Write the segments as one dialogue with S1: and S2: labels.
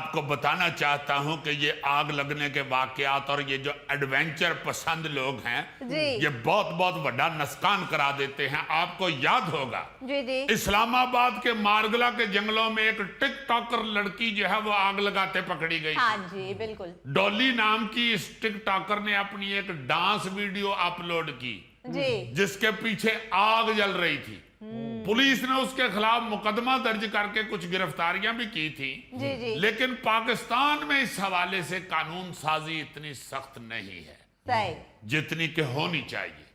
S1: आपको बताना चाहता हूं कि ये आग लगने के वाकयात और ये जो एडवेंचर पसंद लोग हैं
S2: जी।
S1: ये बहुत बहुत बड़ा नुकसान करा देते हैं। आपको याद होगा
S2: जी जी
S1: इस्लामाबाद के मारगला के जंगलों में एक टिकटॉकर लड़की जो है वो आग लगाते पकड़ी गई।
S2: हाँ जी बिल्कुल
S1: डॉली नाम की इस टिकटॉकर ने अपनी एक डांस वीडियो अपलोड की
S2: जी
S1: जिसके पीछे आग जल रही थी। पुलिस ने उसके खिलाफ मुकदमा दर्ज करके कुछ गिरफ्तारियां भी की थी।
S2: जी जी
S1: लेकिन पाकिस्तान में इस हवाले से कानून साजी इतनी सख्त नहीं है
S2: सही
S1: जितनी कि होनी चाहिए।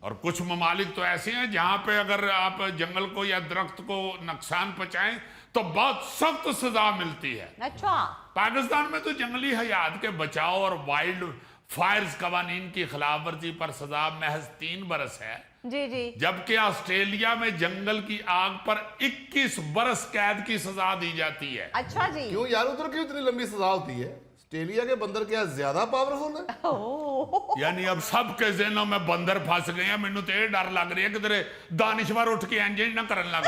S1: और कुछ ममालिक तो ऐसे हैं जहां पे अगर आप जंगल को या दरख्त को नुकसान पहुंचाएं तो बहुत सख्त सजा मिलती है।
S2: अच्छा
S1: पाकिस्तान में तो जंगली हयात के बचाव और वाइल्ड फायर्स कवानीन की खिलाफवर्जी पर सजा महज 3 बरस है,
S2: जी जी
S1: जबकि ऑस्ट्रेलिया में जंगल की आग पर 21 बरस कैद की सजा दी जाती है।
S2: अच्छा जी
S3: क्यों यार, उधर क्यों इतनी लंबी सजा होती है? ऑस्ट्रेलिया के बंदर क्या ज्यादा पावरफुल है?
S2: ओह,
S1: यानी अब सबके ज़हनों में बंदर फंस गए हैं। मैनू तो ये डर लग रही है कि तेरे दानिशवर उठ के इंज ना करन लग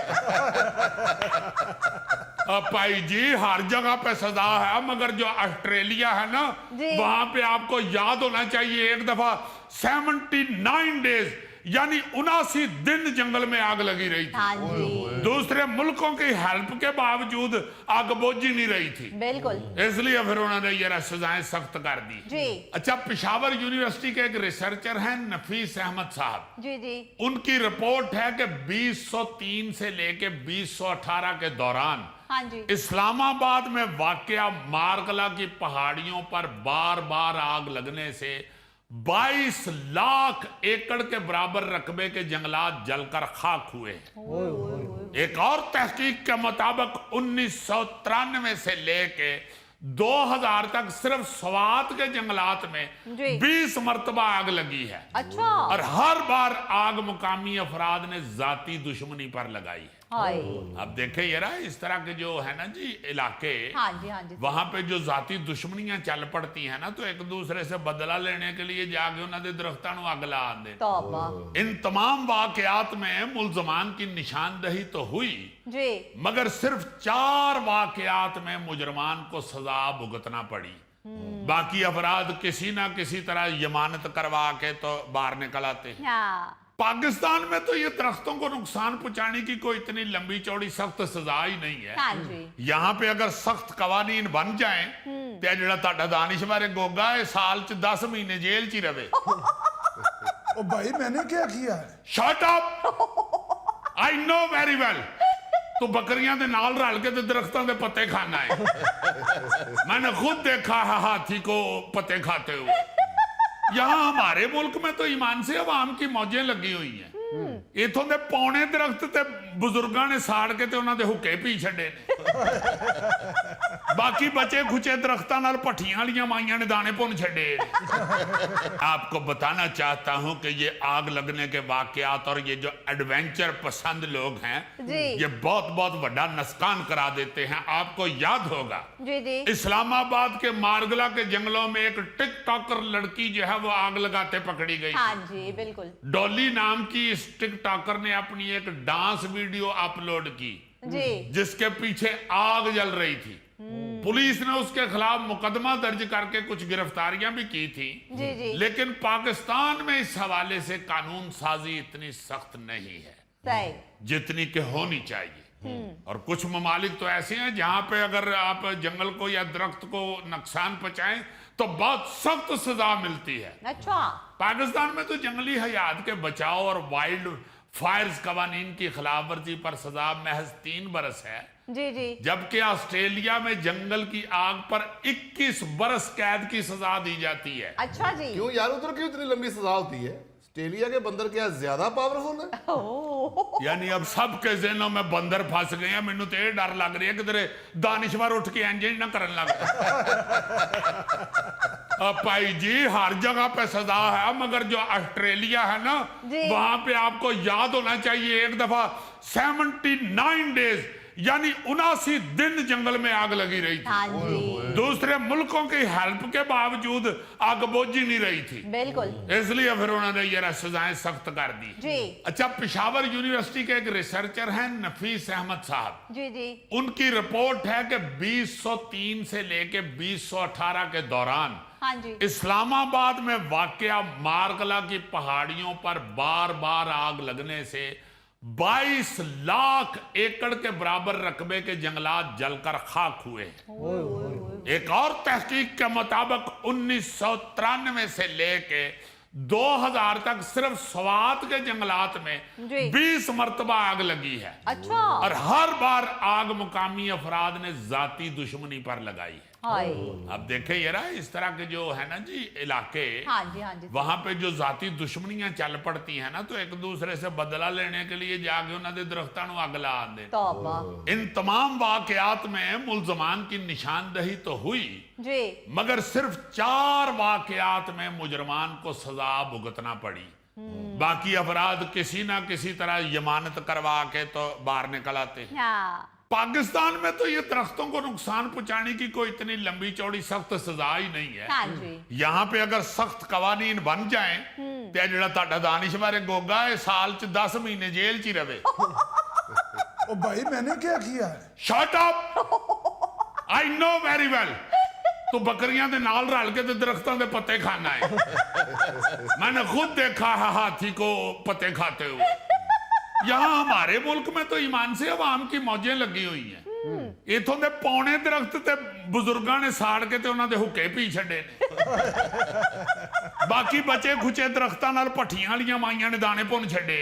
S1: अब भाई जी हर जगह पे सजा है, मगर जो ऑस्ट्रेलिया है ना
S2: जी।
S1: वहां पे आपको याद होना चाहिए एक दफा 79 डेज यानी 79 दिन जंगल में आग लगी रही थी।
S2: हाँ जी
S1: दूसरे मुल्कों की हेल्प के बावजूद आग बुझ ही नहीं रही थी,
S2: बिल्कुल
S1: इसलिए फिर उन्होंने ये सजाएं सख्त कर दी।
S2: जी
S1: अच्छा, पेशावर यूनिवर्सिटी के एक रिसर्चर हैं नफीस अहमद साहब।
S2: जी जी
S1: उनकी रिपोर्ट है कि 2003 से लेके 2018 के दौरान
S2: हाँ जी
S1: इस्लामाबाद में वाकया मारगला की पहाड़ियों पर बार बार आग लगने से 22 लाख एकड़ के बराबर रकबे के जंगलात जलकर खाक हुए हैं। एक और तहकीक के मुताबिक 1993 से लेके 2000 तक सिर्फ स्वात के जंगलात में
S2: जी।
S1: 20 मरतबा आग लगी है
S2: अच्छा
S1: और हर बार आग मुकामी अफराद ने जाती दुश्मनी पर लगाई है।
S2: हाय
S1: अब देखे ये रहा इस तरह के जो है ना जी इलाके,
S2: हाँ जी
S1: वहां पे जो जाती दुश्मनियां चल पड़ती है ना, तो एक दूसरे से बदला लेने के लिए जाके उन्होंने दरख्तां नूं अग ला दे।
S2: तौबा
S1: इन तमाम वाकयात में मुलजमान की निशानदही तो हुई,
S2: जी
S1: मगर सिर्फ 4 वाकयात में मुजरमान को सजा भुगतना पड़ी। बाकी अफराद किसी ना किसी तरह जमानत करवा के तो बाहर निकल आते हैं।
S2: हाँ
S1: पाकिस्तान में तो ये दरख्तों को नुकसान पहुंचाने की कोई इतनी लंबी चौड़ी सख्त सजा ही नहीं है।
S2: हाँ जी
S1: यहाँ पे अगर सख्त कवानीन बन जाए तो ਜਿਹੜਾ ਤੁਹਾਡਾ दानिशवर गोगा है साल च 10 महीने जेल च ही रहे।
S4: ओ भाई मैंने क्या किया है?
S1: Shut up, I know very well. तू बकरियां दे नाल रल के ते दरख्तों दे पत्ते खाना है। मैंने खुद देखा है हाथी को पत्ते खाते हुए। यहाँ हमारे मुल्क में तो ईमान से अवाम की मौजें लगी हुई हैं। इथों दे पौने दरख्त ते बुजुर्गां ने साड़ के ते उन्हां दे हुक्के पी छड़े ने। बाकी बचे खुचे दरख्तां नाल भट्ठियां वालियां माइयां ने दाने भुन छड़े। आपको बताना चाहता हूं कि ये आग लगने के वाकयात और ये जो एडवेंचर पसंद लोग हैं
S2: जी।
S1: ये बहुत बहुत बड़ा नुकसान करा देते हैं। आपको याद होगा
S2: जी जी
S1: इस्लामाबाद के मारगला के जंगलों में एक टिकटॉकर लड़की जो है वो आग लगाते पकड़ी गई।
S2: हाँ जी बिल्कुल
S1: डॉली नाम की इस टिकटॉकर ने अपनी एक डांस वीडियो अपलोड की
S2: जी
S1: जिसके पीछे आग जल रही थी। पुलिस ने उसके खिलाफ मुकदमा दर्ज करके कुछ गिरफ्तारियां भी की थी।
S2: जी जी
S1: लेकिन पाकिस्तान में इस हवाले से कानून साजी इतनी सख्त नहीं है
S2: सही
S1: जितनी कि होनी चाहिए। और कुछ ममालिक तो ऐसे हैं जहां पे अगर आप जंगल को या दरख्त को नुकसान पहुंचाएं तो बहुत सख्त सजा मिलती है।
S2: अच्छा
S1: पाकिस्तान में तो जंगली हयात के बचाव और वाइल्ड फायर्स कवानीन की खिलाफवर्जी पर सजा महज 3 बरस है,
S2: जी जी
S1: जबकि ऑस्ट्रेलिया में जंगल की आग पर 21 बरस कैद की सजा दी जाती है।
S2: अच्छा जी
S3: क्यों यार, उधर क्यों इतनी लंबी सजा होती है? ऑस्ट्रेलिया के बंदर क्या ज्यादा पावरफुल है?
S2: ओह,
S1: यानी अब सबके ज़हनों में बंदर फंस गए हैं। मैनू तो ये डर लग रही है कि तेरे दानिशवर उठ के इंज ना करन लग अब भाई जी हर जगह पे सजा है, मगर जो ऑस्ट्रेलिया है ना
S2: जी।
S1: वहां पे आपको याद होना चाहिए एक दफा 79 डेज यानी 79 दिन जंगल में आग लगी रही थी।
S2: हाँ जी
S1: दूसरे मुल्कों की हेल्प के बावजूद आग बुझ ही नहीं रही थी,
S2: बिल्कुल
S1: इसलिए फिर उन्होंने ये सजाएं सख्त कर दी।
S2: जी
S1: अच्छा, पेशावर यूनिवर्सिटी के एक रिसर्चर हैं नफीस अहमद साहब,
S2: जी जी
S1: उनकी रिपोर्ट है कि 2003 से लेके 2018 के दौरान
S2: हाँ जी
S1: इस्लामाबाद में वाकया मारकला की पहाड़ियों पर बार बार आग लगने से 22 लाख एकड़ के बराबर रकबे के जंगलात जलकर खाक हुए। एक और तहकीक के मुताबिक 1993 से लेके 2000 तक सिर्फ स्वात के जंगलात में
S2: जी।
S1: 20 मरतबा आग लगी है,
S2: अच्छा
S1: और हर बार आग मुकामी अफराद ने जाती दुश्मनी पर लगाई है।
S2: हाय
S1: अब देखे ये रहा इस तरह के जो है ना जी इलाके,
S2: हाँ जी
S1: वहां पे जो जाती दुश्मनियां चल पड़ती है ना, तो एक दूसरे से बदला लेने के लिए जाके उन्होंने दरख्तां नूं अग ला दे।
S2: तौबा
S1: इन तमाम वाकयात में मुलजमान की निशानदही तो हुई,
S2: जी
S1: मगर सिर्फ 4 वाकयात में मुजरमान को सजा भुगतना पड़ी। बाकी अफराद किसी ना किसी तरह जमानत करवा के तो बाहर निकल आते।
S2: हाँ
S1: पाकिस्तान में तो ये दरख्तों को नुकसान पहुंचाने की कोई इतनी लंबी चौड़ी सख्त सजा ही नहीं है।
S2: हाँ जी
S1: यहाँ पे अगर सख्त कवानीन बन जाए तो ਜਿਹੜਾ ਤੁਹਾਡਾ दानिश बारे गोगा है साल च 10 महीने जेल च ही रहे।
S4: ओ भाई मैंने क्या किया है?
S1: Shut up, I know very well. तू बकरियां दे नाल रल के ते दरख्तों दे पत्ते खाना है। मैंने खुद देखा है हाथी को पत्ते खाते हुए। यहाँ हमारे मुल्क में तो ईमान से अवाम की मौजें लगी हुई हैं। इथों दे पौने दरख्त ते बुजुर्गां ने साड़ के ते उन्हां दे हुक्के पी छड़े ने। बाकी बचे खुचे दरख्तां नाल भट्ठियां वालियां माइयां ने दाने भुन छड़े।